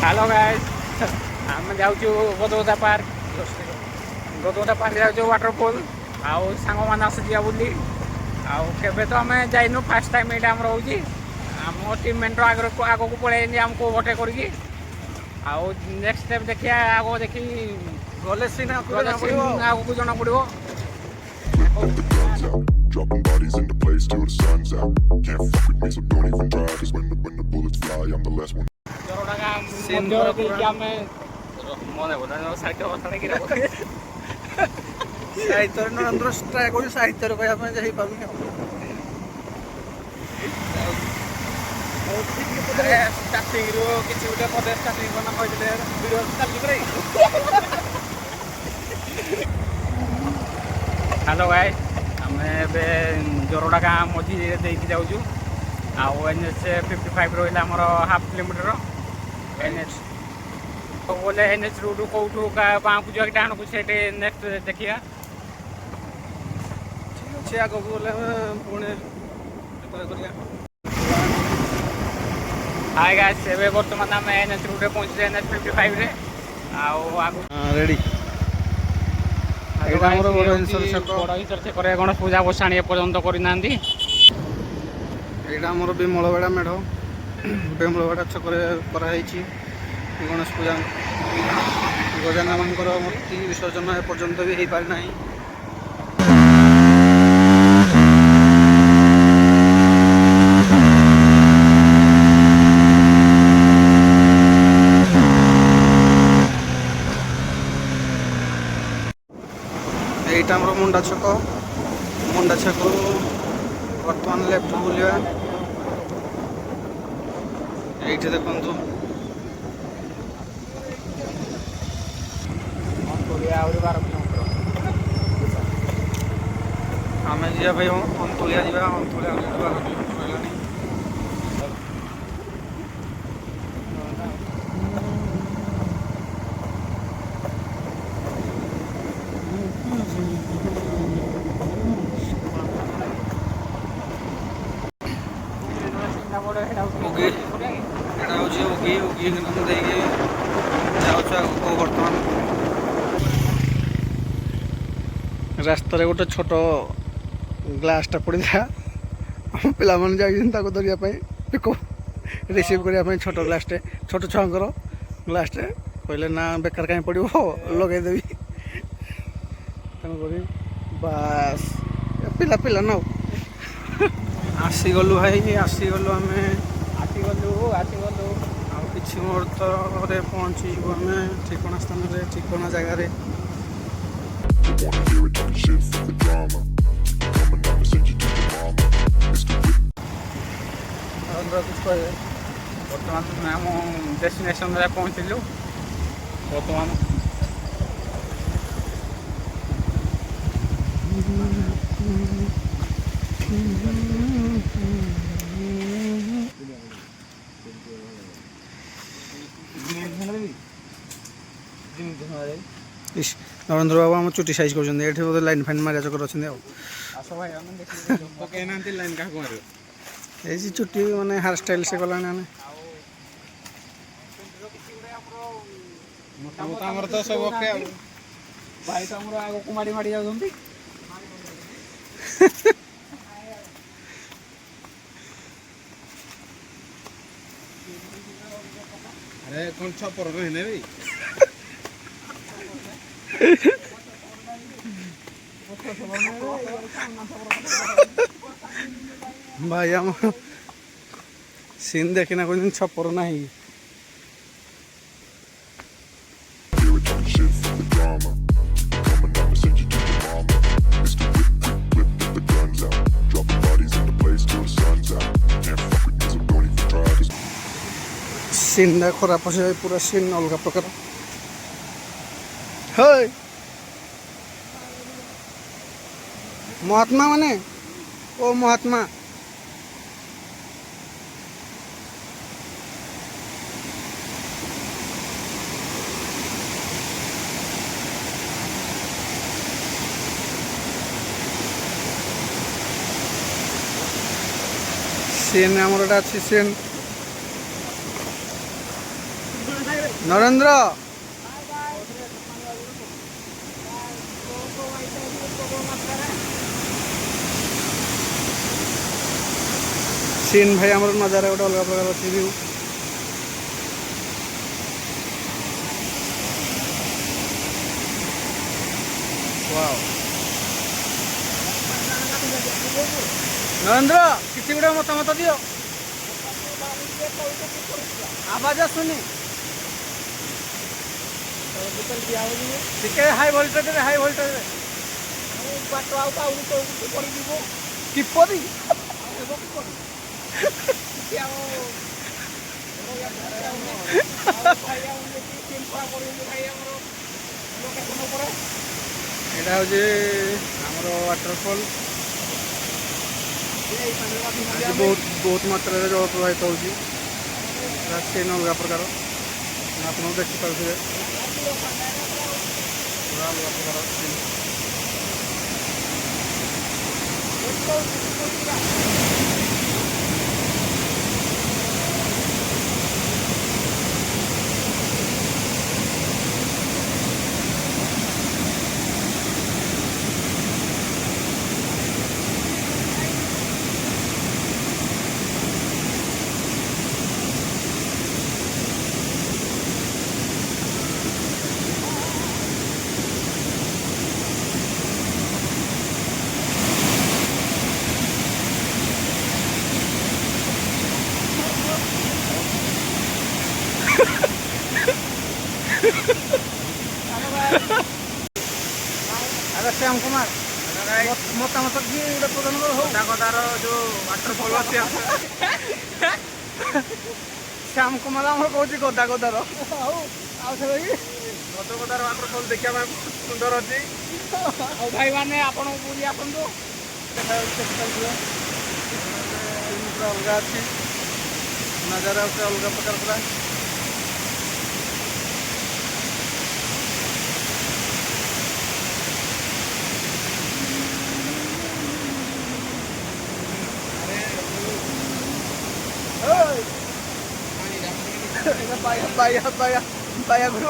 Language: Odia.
हेलो गाइस आम जाऊँ गदगदा पार्क गदगदा पार्क जाऊँ वाटरफॉल आउ सांग मैंने आसुचा बुली आवे तो आम जाइनु फास्ट टाइम ये आम रोचे आम टीम मेट आग को पलैनी आमको ओटे करके आउ नेक्स्ट स्टेप देखिए आग देखी गले आग को जना पड़ो Dropping bodies into place till the sun's out. Can't fuck with me, so don't even try. Cause when the bullets fly, I'm the last one. ସାହିତ୍ୟ ନରେନ୍ଦ୍ର ଟ୍ରାଏ କରୁ ସାହିତ୍ୟରେ କହିବା ପାଇଁ ହେଇପାରୁନି ଷ୍ଟାର୍ଟିଂରୁ କିଛି ଗୋଟେ ପଦେ ଷ୍ଟାର୍ଟିଂ କନା କହିଥିଲେ ଭିଡ଼ିଓ ଚାଲିଛି ପରା ହ୍ୟାଲୋ ଗାଇ ଆମେ ଏବେ ଜୋରଡ଼ା ଗାଁ ମଝିରେ ଦେଇକି ଯାଉଛୁ ଆଉ NH 55 ରହିଲା ଆମର ହାଫ୍ କିଲୋମିଟର NH बोले NH रोड कौटू बाँकू जा डाणू से नेक्स्ट देखिए ଠିକ୍ ଅଛି ଆଗକୁ ଗଲେ ପୁଣି हाय गाइस एबे वर्तमान आम NH रोड पहुँचे NH 55 रे रेडी बड़ गणेश पूजा बसाणी एपर्यंत करना ଏଇଟା ଆମର ବିମଳବେଡ଼ା ମେଢ଼ ବିମଳବେଡ଼ା ଛକରେ କରାହେଇଛି ଗଣେଶ ପୂଜା ଗଜାନନଙ୍କର ମୂର୍ତ୍ତି ବିସର୍ଜନ ଏପର୍ଯ୍ୟନ୍ତ ବି ହେଇପାରି ନାହିଁ এইটা ଆମର ମୁଣ୍ଡା ଛକରୁ ବର୍ତ୍ତମାନ ଲେଫ୍ଟ ବୁଲିବା এইଠି ଦେଖନ୍ତୁ ଆମେ ଯିବା ଭାଇ ଅନ୍ତୁଳିଆ ଯିବା ଅନ୍ତୁଳିଆ 12 କିଲୋମିଟର ରହିଲାଣି ଏଇଟା ହେଉଛି ଉଗି ଦେଇକି ଯାଉଛୁ ଆଗକୁ ବର୍ତ୍ତମାନ ରାସ୍ତାରେ ଗୋଟେ ଛୋଟ ଗ୍ଲାସ୍ଟା ପଡ଼ିଥିଲା ଆମ ପିଲାମାନେ ଯାଇଛନ୍ତି ତାକୁ ଧରିବା ପାଇଁ ରିସିଭ୍ କରିବା ପାଇଁ ଛୋଟ ଗ୍ଲାସ୍ଟେ ଛୋଟ ଛୁଆଙ୍କର ଗ୍ଲାସ୍ଟେ କହିଲେ ନା ବେକାର କାହିଁ ପଡ଼ିବ ଲଗେଇଦେବି ତେଣୁକରି ବାସ୍ ପିଲା ନାଉ ଆସିଗଲୁ ଭାଇ ଆସିଗଲୁ ଆମେ ଆସିଗଲୁ ଆଉ କିଛି ମୁହୂର୍ତ୍ତରେ ପହଞ୍ଚିଯିବୁ ଆମେ ଠିକଣା ସ୍ଥାନରେ ଠିକଣା ଜାଗାରେ Wanna hear it, talking shit for the drama. Coming up and send you to your mama. Mr. Whip. ବର୍ତ୍ତମାନ ଆମ ଡେଷ୍ଟିନେସନରେ ପହଞ୍ଚିଲୁ ବର୍ତ୍ତମାନ ନରେନ୍ଦ୍ର ବାବୁ ଆମ ଚୁଟି ସାଇଜ୍ କରୁଛନ୍ତି ଏଠି ବୋଧେ ଲାଇନ୍ ଫାଇନ୍ ମାରିବା ଚକର ଅଛନ୍ତି ଆଉ ଏଇ ଚୁଟି ମାନେ ହେୟାର ଷ୍ଟାଇଲ୍ ସେ କଲାଣି ଆମେ ଆମର ତ ସବୁ ଓକେ ଆଉ ଭାଇ ତ ଆମର ଆଗକୁ ମାଡ଼ି ଯାଉଛନ୍ତି ଆରେ କ'ଣ ଛପର ରହିନେ ଭାଇ ଭାଇ ଆମ ସିନ୍ ଦେଖିନା କହୁଛନ୍ତି ଛପର ନାହିଁ Hear it, talking shit for the drama. Coming up and send you to your mama. Mr. Whip, get the guns out. Dropping bodies into place till the sun's out. Can't fuck with me, so don't even try. Cause ସିନ୍ଟା ଖରାପ ଅଛି ପୁରା ସିନ୍ ଅଲଗା ପ୍ରକାର ହେଇ ମହାତ୍ମା ମାନେ ଓ ମହାତ୍ମା सीन आमर गोटे अच्छी सीन ନରେନ୍ଦ୍ର ସିନ୍ ଭାଇ ଆମର ନଜାରା ଗୋଟେ ଅଲଗା ପ୍ରକାର ଅଛି ଭିଉ। ୱାଓ ନରେନ୍ଦ୍ର କିଛି ଗୋଟେ ମତାମତ ଦିଅ। ଆବାଜ ଆସୁନି ଟିକେ ହାଇ ଭୋଲ୍ଟେଜରେ ବାଟ ଆଉ ଆହୁରି ତଳକୁ ପଡ଼ିଯିବ କିପରି ଏଇଟା ହଉଛି ଆମର ୱାଟରଫଲ୍। ଆଜି ବହୁତ ମାତ୍ରାରେ ଜଳ ପ୍ରବାହିତ ହେଉଛି। ସିନ୍ ଅଲଗା ପ୍ରକାର ଆପଣ ଦେଖିପାରୁଥିବେ ପୁରା ଅଲଗା ପ୍ରକାର ସିନ୍। ଆରେ ଶ୍ୟାମ କୁମାର ମତାମତ କିଏ ଗୋଟେ ପ୍ରଦାନ କର ହଉ ତାର ଯୋଉ ୱାଟରଫଲ୍ ଅଛି ଶ୍ୟାମ କୁମାର ଆମର କହୁଛି ଗଦାର ହଉ ଆଉ ଥରେ କି ଗଦାର ୱାଟରଫଲ୍ ଦେଖିବା ପାଇଁ ବହୁତ ସୁନ୍ଦର ଅଛି। ଆଉ ଭାଇମାନେ ଆପଣ ବୁଲି ଆସନ୍ତୁ। ପୁରା ଅଲଗା ଅଛି ନଜାରା ପୁରା ଅଲଗା ପ୍ରକାର ପୁରା। ବାୟା ଘରୁ